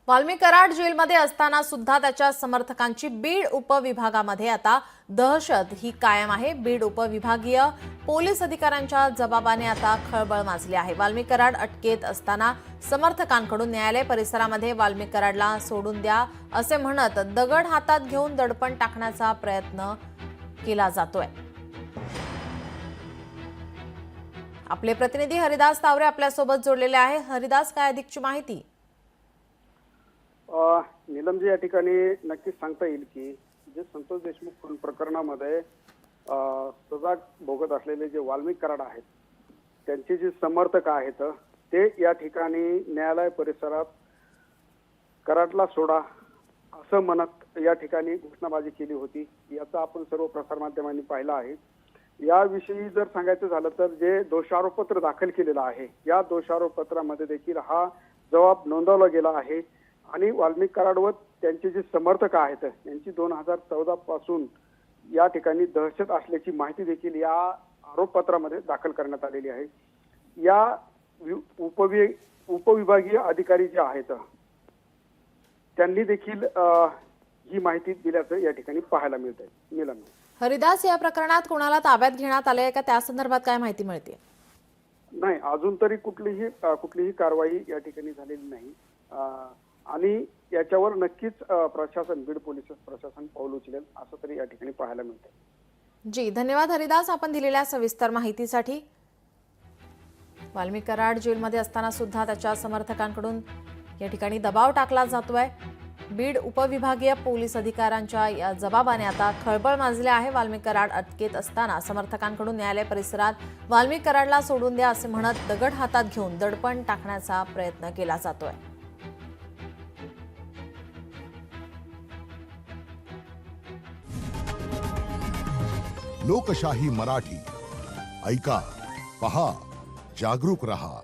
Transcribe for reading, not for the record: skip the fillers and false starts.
वाल्मिक कराड जेलमध्ये असताना सुद्धा त्याच्या समर्थकांची बीड उपविभागामध्ये आता दहशत ही कायम आहे। बीड उपविभागीय पोलीस अधिकाऱ्यांच्या जबाबाने आता खळबळ माजली आहे। वाल्मिक कराड अटकेत असताना समर्थकांकडून न्यायालय परिसरामध्ये वाल्मिक कराडला सोडून द्या असे म्हणत दगड हातात घेऊन दडपण टाकण्याचा प्रयत्न केला जातोय। आपले प्रतिनिधी हरिदास तावरे आपल्यासोबत जोडलेले आहे। हरिदास, काय अधिकची माहिती? नीलमजी, या ठिकाणी नक्कीच सांगता येईल की जे संतोष देशमुख खून प्रकरणामध्ये सजा भोगत असलेले जे वाल्मिक कराड आहेत त्यांचे जे समर्थक आहेत ते या ठिकाणी न्यायालय परिसरात कराडला सोडा असं म्हणत या ठिकाणी घोषणाबाजी केली होती। याचा आपण सर्व प्रसारमाध्यमांनी पाहिला आहे। याविषयी जर सांगायचं झालं तर जे दोषारोपपत्र दाखल केलेलं आहे या दोषारोपपत्रामध्ये देखील हा जबाब नोंदवला गेला आहे आणि वाल्मिक कराड व त्यांचे जे समर्थक आहेत यांची 2014 पासून या ठिकाणी दहशत असल्याची माहिती देखील या आरोपपत्रामध्ये दाखल करण्यात आलेली आहे। या उपविभागीय अधिकारी जे आहेत त्यांनी देखील ही माहिती दिल्याचं या ठिकाणी पाहायला मिळतंय। नीलम, हरिदास, या प्रकरणात कोणाला ताब्यात घेण्यात आले आहे का? त्या संदर्भात काय माहिती मिळते? नाही, अजून तरी कुठलीही कारवाई या ठिकाणी झालेली नाही आणि याच्यावर नक्कीच प्रशासन, बीड पोलीस प्रशासन पाऊल उचलेल असं तरी या ठिकाणी पाहायला मिळतंय। जी, धन्यवाद हरिदास आपण दिलेल्या सविस्तर माहितीसाठी। वाल्मिक कराड जेलमध्ये असताना सुद्धा त्याच्या समर्थकांकडून या ठिकाणी दबाव टाकला जातोय। बीड उपविभागीय पोलीस अधिकाऱ्यांच्या या जबाबाने आता खळबळ माजली आहे। वाल्मिक कराड अटकेत असताना समर्थकांकडून न्यायालय परिसरात वाल्मिक कराडला सोडून द्या असे म्हणत दगड हातात घेऊन दडपण टाकण्याचा प्रयत्न केला जातोय। लोकशाही मराठी ऐका, पहा, जागरूक रहा।